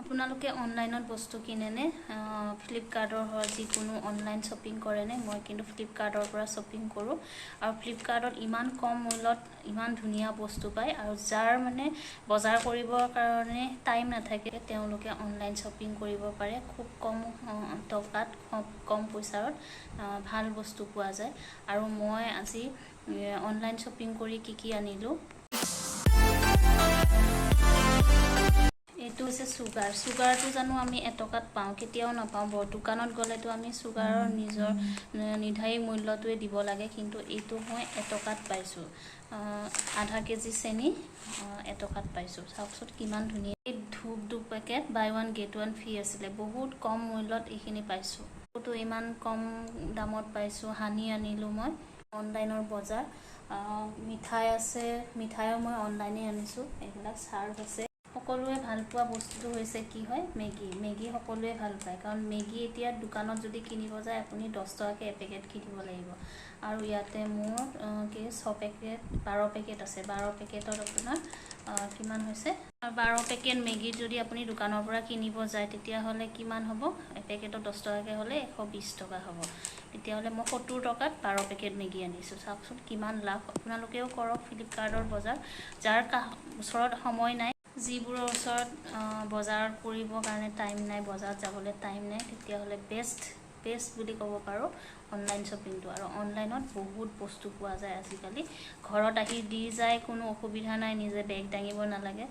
আপোনালোকে অনলাইনত বস্তু কিনেনে ফ্লিপকাৰ্টৰ হয় যিকোনো অনলাইন শ্বপিং কৰেনে মই কিন্তু ফ্লিপকাৰ্টৰ পৰা শ্বপিং কৰোঁ আৰু ফ্লিপকাৰ্টত ইমান কম মূল্যত ইমান ধুনীয়া বস্তু পায় আৰু যাৰ মানে বজাৰ কৰিবৰ কাৰণে টাইম নাথাকে তেওঁলোকে অনলাইন শ্বপিং কৰিব পাৰে খুব কম টকাত কম পইচাত ভাল বস্তু পোৱা যায় আৰু মই আজি অনলাইন শ্বপিং কৰি কি আনিলোঁ এইটো হৈছে সুগাৰটো জানো আমি এটকাত পাওঁ কেতিয়াও নাপাওঁ দোকানত গ'লেতো আমি সুগাৰৰ নিজৰ নিৰ্ধাৰিত মূল্যটোৱে দিব লাগে কিন্তু এইটো মই এটকাত পাইছোঁ আধা কেজি চেনি এটকাত পাইছোঁ চাওকচোন কিমান ধুনীয়া এই ধূপ 2 পেকেট বাই 1 get 1 ফ্ৰী আছিলে বহুত কম মূল্যত এইখিনি পাইছোঁ তো ইমান কম দামত পাইছোঁ হানি আনিলোঁ মই অনলাইনৰ বজাৰ মিঠাই আছে মিঠাইও মই অনলাইনে আনিছোঁ এইবিলাক চাৰ্ফ আছে সকলোৱে ভাল পোৱা বস্তুটো হৈছে কি হয় মেগী সকলোৱে ভাল পায় কাৰণ মেগী এতিয়া দোকানত যদি কিনিব যায় আপুনি 10 টকাকৈ এপেকেট কিনিব লাগিব আৰু ইয়াতে মোৰ 6 পেকেট 12 পেকেট আছে 12 পেকেটত আপোনাৰ কিমান হৈছে 12 পেকেট মেগী যদি আপুনি দোকানৰ পৰা কিনিব যায় তেতিয়াহ'লে কিমান হ'ব এপেকেটত 10 টকাকৈ হ'লে 120 টকা হ'ব তেতিয়াহ'লে মই 70 টকাত 12 পেকেট মেগী আনিছোঁ চাওকচোন কিমান লাভ আপোনালোকেও কৰক ফ্লিপকাৰ্টৰ বজাৰ যাৰ ওচৰত সময় নাই যিবোৰৰ ওচৰত বজাৰ কৰিবৰ কাৰণে টাইম নাই বজাৰত যাবলৈ টাইম নাই তেতিয়াহ'লে বেষ্ট বুলি ক'ব পাৰোঁ অনলাইন শ্বপিংটো আৰু অনলাইনত বহুত বস্তু পোৱা যায় আজিকালি ঘৰত আহি দি যায় কোনো অসুবিধা নাই নিজে বেগ দাঙিব নালাগে